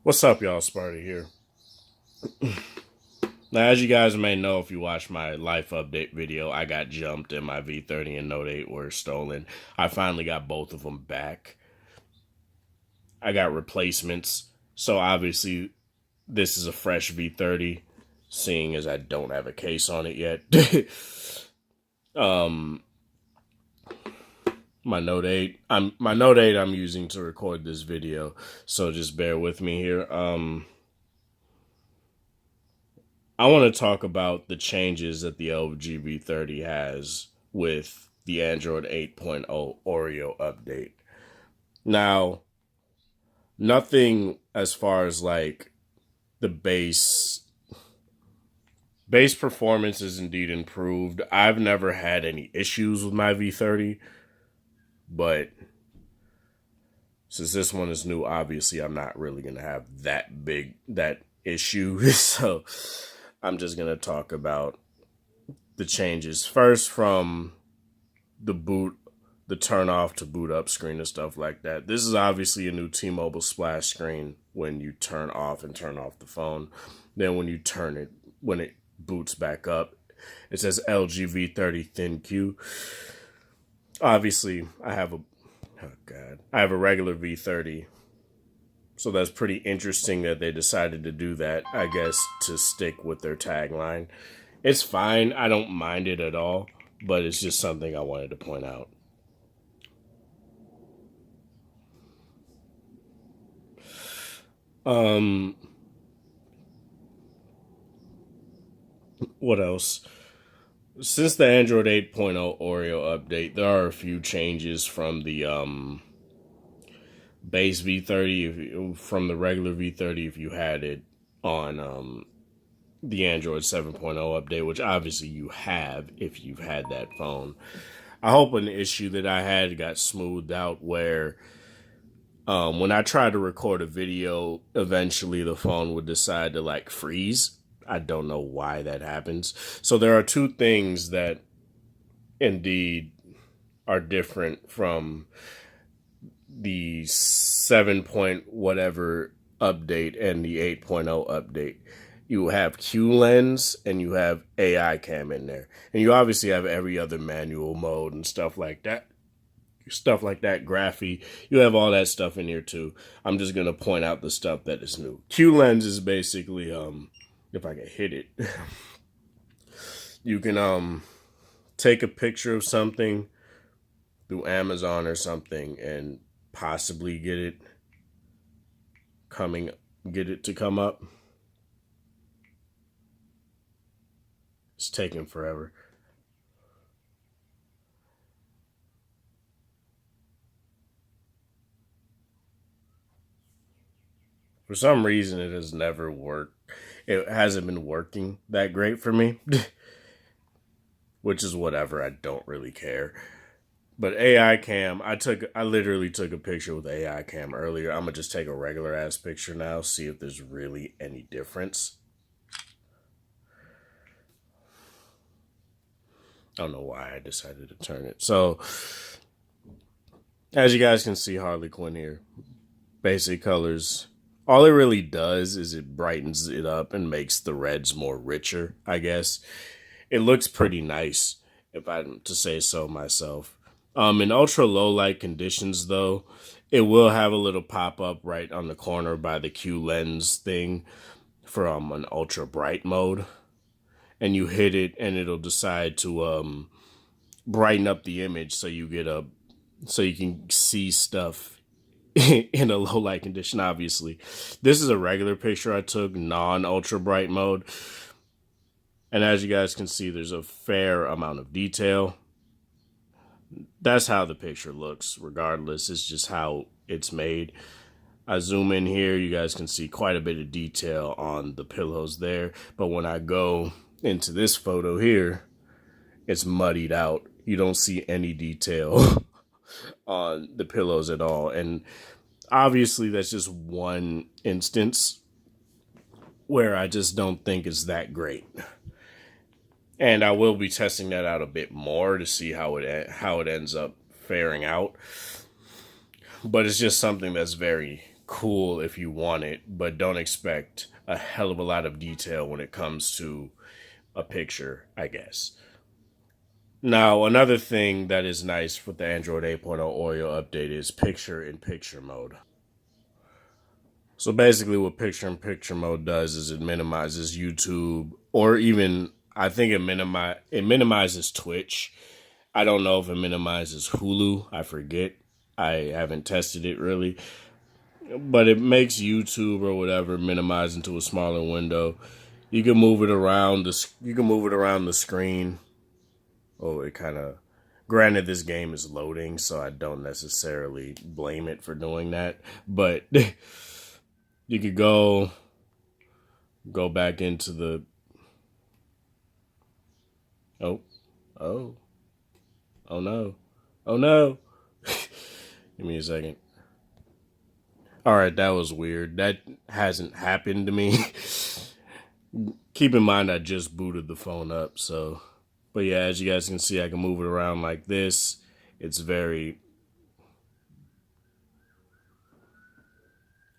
What's up, y'all? Sparty here. Now, as you guys may know, if you watched my life update video, I got jumped and my V30 and Note 8 were stolen. I finally got both of them back. I got replacements. So obviously, this is a fresh V30, seeing as I don't have a case on it yet. um, my Note 8. I'm using to record this video, so just bear with me here. I want to talk about the changes that the LG V30 has with the Android 8.0 Oreo update. Now, nothing as far as like the base performance is indeed improved. I've never had any issues with my V30, but since this one is new, obviously I'm not really going to have that issue. So I'm just going to talk about the changes first from the turn off to boot up screen and stuff like that. This is obviously a new T-Mobile splash screen when you turn off the phone. Then when it boots back up, it says LG V30 Thin Q. Obviously, I have a regular V30. So that's pretty interesting that they decided to do that, I guess, to stick with their tagline. It's fine. I don't mind it at all, but it's just something I wanted to point out. Um, what else? Since the Android 8.0 Oreo update, there are a few changes from the base V30, from the regular V30 if you had it on the Android 7.0 update, which obviously you have if you've had that phone. I hope an issue that I had got smoothed out where when I tried to record a video, eventually the phone would decide to like freeze. I don't know why that happens. So there are two things that indeed are different from the 7 point whatever update and the 8.0 update. You have Q lens and you have AI cam in there. And you obviously have every other manual mode and stuff like that. Graphy. You have all that stuff in here too. I'm just gonna point out the stuff that is new. Q lens is basically if I can hit it, you can take a picture of something through Amazon or something and possibly get it to come up. It's taking forever. For some reason, it has never worked. It hasn't been working that great for me, which is whatever. I don't really care. But AI cam, I literally took a picture with AI cam earlier. I'm gonna just take a regular ass picture now, see if there's really any difference. I don't know why I decided to turn it. So, as you guys can see, Harley Quinn here, basic colors. All it really does is it brightens it up and makes the reds more richer, I guess. It looks pretty nice, if I'm to say so myself. In ultra low light conditions, though, it will have a little pop up right on the corner by the Q lens thing for an ultra bright mode, and you hit it, and it'll decide to brighten up the image so you can see stuff in a low light condition. Obviously, this is a regular picture I took, non ultra bright mode, and as you guys can see, there's a fair amount of detail. That's how the picture looks regardless. It's just how it's made. I zoom in here, you guys can see quite a bit of detail on the pillows there, but when I go into this photo here, it's muddied out. You don't see any detail on the pillows at all. And obviously that's just one instance where I just don't think it's that great. And I will be testing that out a bit more to see how it ends up faring out. But it's just something that's very cool if you want it, but don't expect a hell of a lot of detail when it comes to a picture, I guess. Now, another thing that is nice with the Android 8.0 Oreo update is picture-in-picture mode. So basically what picture-in-picture mode does is it minimizes YouTube, or even I think it minimizes Twitch. I don't know if it minimizes Hulu. I forget. I haven't tested it really. But it makes YouTube or whatever minimize into a smaller window. You can move it around the screen. Oh, it kind of, granted this game is loading, so I don't necessarily blame it for doing that, but you could go back into the, oh oh oh no, oh no. Give me a second. All right, that was weird. That hasn't happened to me. Keep in mind I just booted the phone up, so. But yeah, as you guys can see, I can move it around like this. I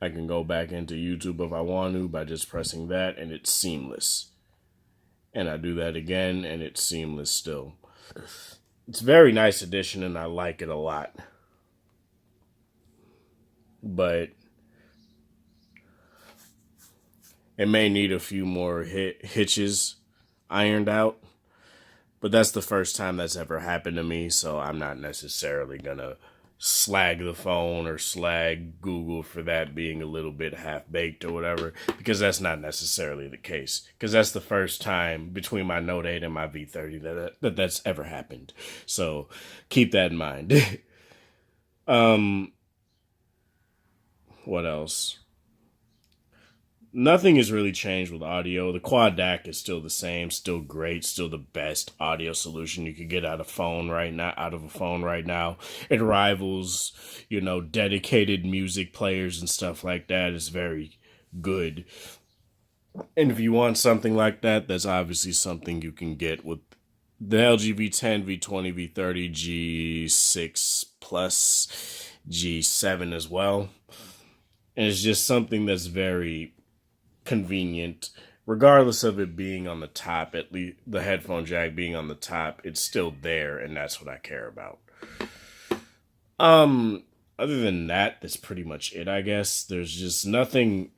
can go back into YouTube if I want to by just pressing that, and it's seamless. And I do that again, and it's seamless still. It's a very nice addition, and I like it a lot. But it may need a few more hitches ironed out. But that's the first time that's ever happened to me, so I'm not necessarily gonna slag the phone or slag Google for that being a little bit half-baked or whatever, because that's not necessarily the case. Because that's the first time between my Note 8 and my V30 that's ever happened. So keep that in mind. What else? Nothing has really changed with audio. The quad DAC is still the same, still great, still the best audio solution you could get out of a phone right now. It rivals, dedicated music players and stuff like that. It's very good. And if you want something like that, that's obviously something you can get with the LG V10, V20, V30, G6 Plus, G7 as well. And it's just something that's very convenient, regardless of it being on the top. At least the headphone jack being on the top, it's still there, and that's what I care about. Other than that, that's pretty much it, I guess. There's just nothing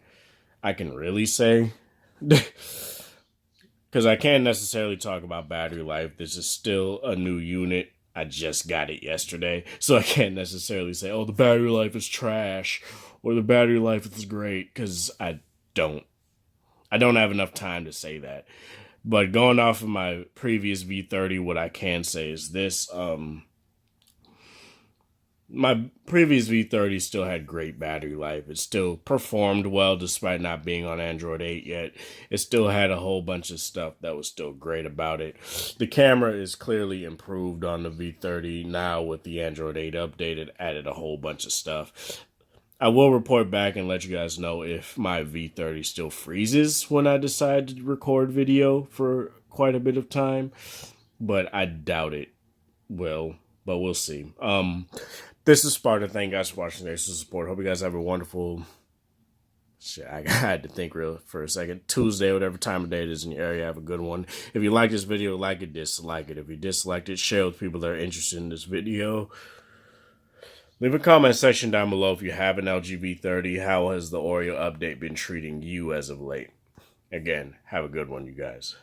I can really say. Because I can't necessarily talk about battery life. This is still a new unit. I just got it yesterday, so I can't necessarily say, oh, the battery life is trash, or the battery life is great, because I don't have enough time to say that. But going off of my previous V30, what I can say is this. My previous V30 still had great battery life. It still performed well despite not being on Android 8 yet. It still had a whole bunch of stuff that was still great about it. The camera is clearly improved on the V30 now with the Android 8 update. It added a whole bunch of stuff. I will report back and let you guys know if my V30 still freezes when I decide to record video for quite a bit of time, but I doubt it will, but we'll see. This is Sparta. Thank you guys for watching. Thanks for support. Hope you guys have a wonderful, I had to think real for a second, Tuesday, whatever time of day it is in your area. Have a good one. If you like this video, like it, dislike it. If you disliked it, share with people that are interested in this video. Leave a comment section down below if you have an LG V30. How has the Oreo update been treating you as of late? Again, have a good one, you guys.